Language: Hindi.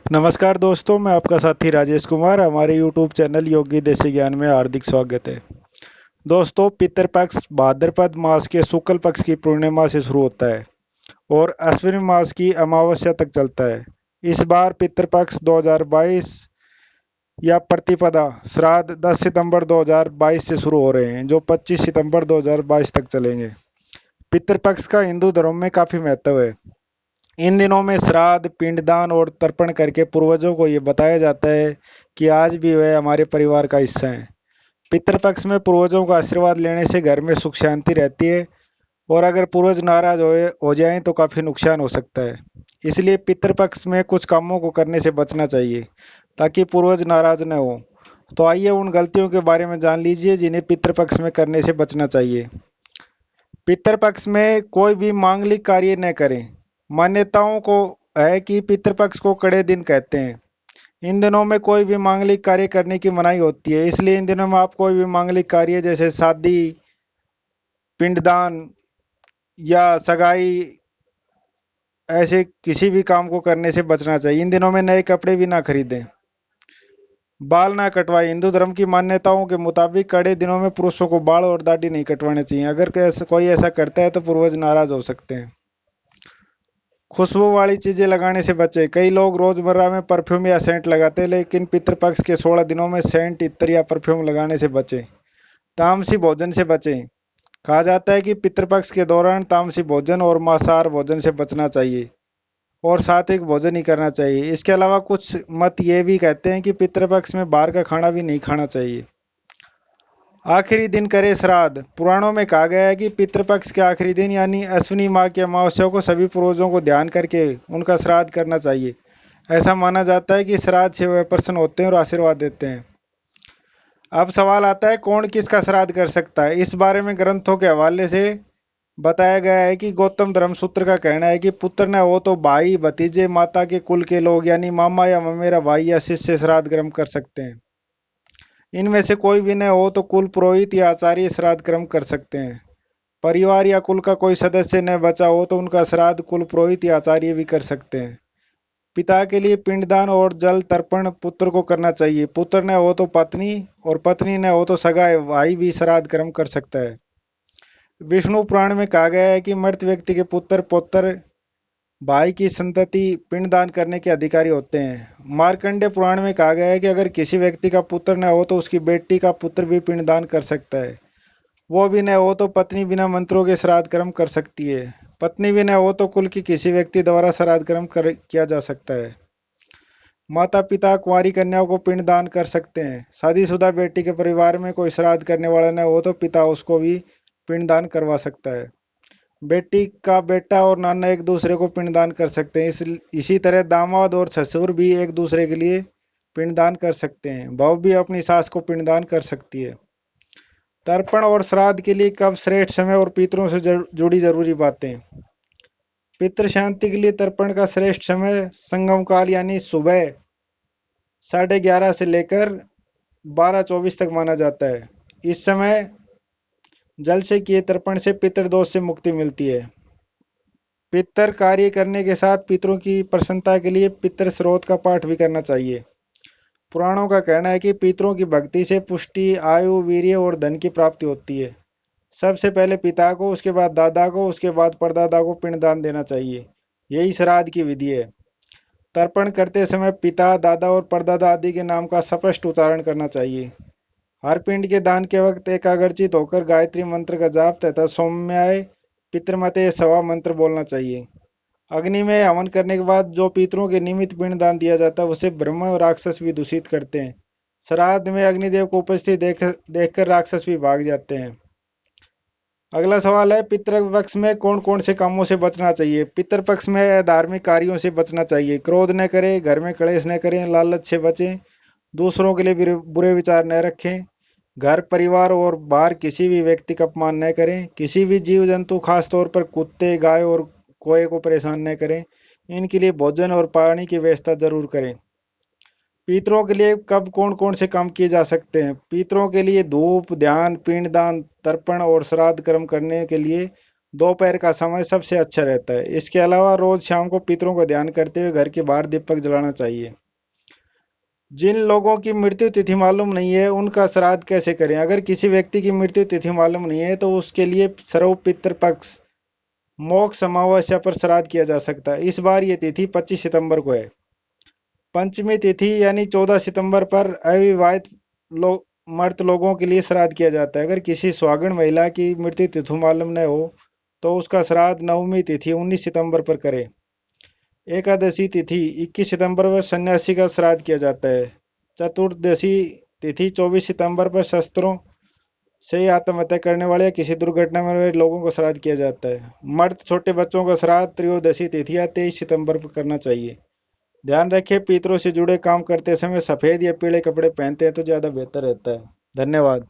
नमस्कार दोस्तों, मैं आपका साथी राजेश कुमार। हमारे YouTube चैनल योगी देसी ज्ञान में हार्दिक स्वागत है। दोस्तों, पितृपक्ष भाद्रपद मास के शुक्ल पक्ष की पूर्णिमा से शुरू होता है और अश्विन मास की अमावस्या तक चलता है। इस बार पितृपक्ष 2022 या प्रतिपदा श्राद्ध 10 सितंबर 2022 से शुरू हो रहे हैं, जो 25 सितंबर 2022 तक चलेंगे। पितृपक्ष का हिंदू धर्म में काफी महत्व है। इन दिनों में श्राद्ध, पिंडदान और तर्पण करके पूर्वजों को ये बताया जाता है कि आज भी वे हमारे परिवार का हिस्सा हैं। पितृपक्ष में पूर्वजों का आशीर्वाद लेने से घर में सुख शांति रहती है और अगर पूर्वज नाराज हो जाएं तो काफी नुकसान हो सकता है। इसलिए पितृपक्ष में कुछ कामों को करने से बचना चाहिए ताकि पूर्वज नाराज न हो। तो आइए उन गलतियों के बारे में जान लीजिए जिन्हें पितृपक्ष में करने से बचना चाहिए। पितृपक्ष में कोई भी मांगलिक कार्य न करें। मान्यताओं को है कि पितृपक्ष को कड़े दिन कहते हैं। इन दिनों में कोई भी मांगलिक कार्य करने की मनाही होती है, इसलिए इन दिनों में आप कोई भी मांगलिक कार्य जैसे शादी, पिंडदान या सगाई, ऐसे किसी भी काम को करने से बचना चाहिए। इन दिनों में नए कपड़े भी ना खरीदें। बाल ना कटवाएं। हिंदू धर्म की मान्यताओं के मुताबिक कड़े दिनों में पुरुषों को बाल और दाढ़ी नहीं कटवाने चाहिए। अगर कोई ऐसा करता है तो पूर्वज नाराज हो सकते हैं। खुशबू वाली चीजें लगाने से बचें। कई लोग रोजमर्रा में परफ्यूम या सेंट लगाते हैं, लेकिन पितृपक्ष के 16 दिनों में सेंट, इत्र या परफ्यूम लगाने से बचें। तामसी भोजन से बचें। कहा जाता है कि पितृपक्ष के दौरान तामसी भोजन और मांसाहार भोजन से बचना चाहिए और सात्विक भोजन ही करना चाहिए। इसके अलावा कुछ मत ये भी कहते हैं कि पितृपक्ष में बाहर का खाना भी नहीं खाना चाहिए। आखिरी दिन करे श्राद्ध। पुराणों में कहा गया है कि पितृपक्ष के आखिरी दिन यानी अश्विनी माह की अमावस्या को सभी पूर्वजों को ध्यान करके उनका श्राद्ध करना चाहिए। ऐसा माना जाता है कि श्राद्ध से वे प्रसन्न होते हैं और आशीर्वाद देते हैं। अब सवाल आता है, कौन किसका श्राद्ध कर सकता है। इस बारे में ग्रंथों के हवाले से बताया गया है कि गौतम धर्मसूत्र का कहना है कि पुत्र न हो तो भाई, भतीजे, माता के कुल के लोग यानी मामा या ममेरा भाई या शिष्य श्राद्ध कर्म कर सकते हैं। इनमें से कोई भी न हो तो कुल पुरोहित या आचार्य श्राद्ध कर्म कर सकते हैं। परिवार या कुल का कोई सदस्य न बचा हो तो उनका श्राद्ध कुल पुरोहित या आचार्य भी कर सकते हैं। पिता के लिए पिंडदान और जल तर्पण पुत्र को करना चाहिए। पुत्र न हो तो पत्नी और पत्नी न हो तो सगा भाई भी श्राद्ध कर्म कर सकता है। विष्णु पुराण में कहा गया है कि मृत व्यक्ति के पुत्र, पौत्र, भाई की संतति पिंडदान करने के अधिकारी होते हैं। मार्कंडेय पुराण में कहा गया है कि अगर किसी व्यक्ति का पुत्र न हो तो उसकी बेटी का पुत्र भी पिंडदान कर सकता है। वो भी न हो तो पत्नी बिना मंत्रों के श्राद्ध कर्म कर सकती है। पत्नी भी न हो तो कुल की किसी व्यक्ति द्वारा श्राद्ध कर्म किया जा सकता है। माता पिता कुंवारी कन्याओं को पिंडदान कर सकते हैं। शादीशुदा बेटी के परिवार में कोई श्राद्ध करने वाला न हो तो पिता उसको भी पिंडदान करवा सकता है। बेटी का बेटा और नाना एक दूसरे को पिंडदान कर सकते हैं। इसी तरह दामाद और ससुर भी एक दूसरे के लिए पिंडदान कर सकते हैं। बहू भी अपनी सास को पिंडदान कर सकती है। तर्पण और श्राद्ध के लिए कब श्रेष्ठ समय और पितरों से जुड़ी जरूरी बातें। पितृ शांति के लिए तर्पण का श्रेष्ठ समय संगम काल यानी सुबह 11:30 से लेकर 12:24 तक माना जाता है। इस समय जल से किए तर्पण से पितृदोष से मुक्ति मिलती है। पितृ कार्य करने के साथ पितरों की प्रसन्नता के लिए पितृ स्रोत का पाठ भी करना चाहिए। पुराणों का कहना है कि पितरों की भक्ति से पुष्टि, आयु, वीर्य और धन की प्राप्ति होती है। सबसे पहले पिता को, उसके बाद दादा को, उसके बाद परदादा को पिंडदान देना चाहिए। यही श्राद्ध की विधि है। तर्पण करते समय पिता, दादा और परदादा आदि के नाम का स्पष्ट उच्चारण करना चाहिए। हर पिंड के दान के वक्त एकाग्रचित होकर गायत्री मंत्र का जाप तथा सौम्याय पितृमते सवा मंत्र बोलना चाहिए। अग्नि में हवन करने के बाद जो पितरों के निमित्त पिंड दान दिया जाता है उसे ब्रह्म और राक्षस भी दूषित करते हैं। श्राद्ध में अग्निदेव को उपस्थित देखकर राक्षस भी भाग जाते हैं। अगला सवाल है, पितृपक्ष में कौन कौन से कामों से बचना चाहिए। पितृपक्ष में धार्मिक कार्यों से बचना चाहिए। क्रोध न करें, घर में क्लेश न करें, लालच से बचें, दूसरों के लिए बुरे विचार न रखें, घर, परिवार और बाहर किसी भी व्यक्ति का अपमान न करें, किसी भी जीव जंतु खासतौर पर कुत्ते, गाय और कोए को परेशान न करें, इनके लिए भोजन और पानी की व्यवस्था जरूर करें। पितरों के लिए कब कौन कौन से काम किए जा सकते हैं। पितरों के लिए धूप, ध्यान, पिंडदान, तर्पण और श्राद्ध कर्म करने के लिए दोपहर का समय सबसे अच्छा रहता है। इसके अलावा रोज शाम को पितरों का ध्यान करते हुए घर के बाहर दीपक जलाना चाहिए। जिन लोगों की मृत्यु तिथि मालूम नहीं है उनका श्राद्ध कैसे करें? अगर किसी व्यक्ति की मृत्यु तिथि मालूम नहीं है तो उसके लिए सर्व पितृपक्ष मोक्ष अमावस्या पर श्राद्ध किया जा सकता है। इस बार ये तिथि 25 सितंबर को है। पंचमी तिथि यानी 14 सितंबर पर अविवाहित लोग मर्द लोगों के लिए श्राद्ध किया जाता है। अगर किसी सुहागन महिला की मृत्यु तिथि मालूम न हो तो उसका श्राद्ध नवमी तिथि 19 सितंबर पर करें। एकादशी तिथि 21 सितंबर पर सन्यासी का श्राद्ध किया जाता है। चतुर्दशी तिथि 24 सितंबर पर शस्त्रों से ही आत्महत्या करने वाले या किसी दुर्घटना में हुए लोगों को श्राद्ध किया जाता है। मर्द छोटे बच्चों का श्राद्ध त्रयोदशी तिथि या 23 सितंबर पर करना चाहिए। ध्यान रखें, पितरों से जुड़े काम करते समय सफेद या पीले कपड़े पहनते हैं तो ज्यादा बेहतर रहता है। धन्यवाद।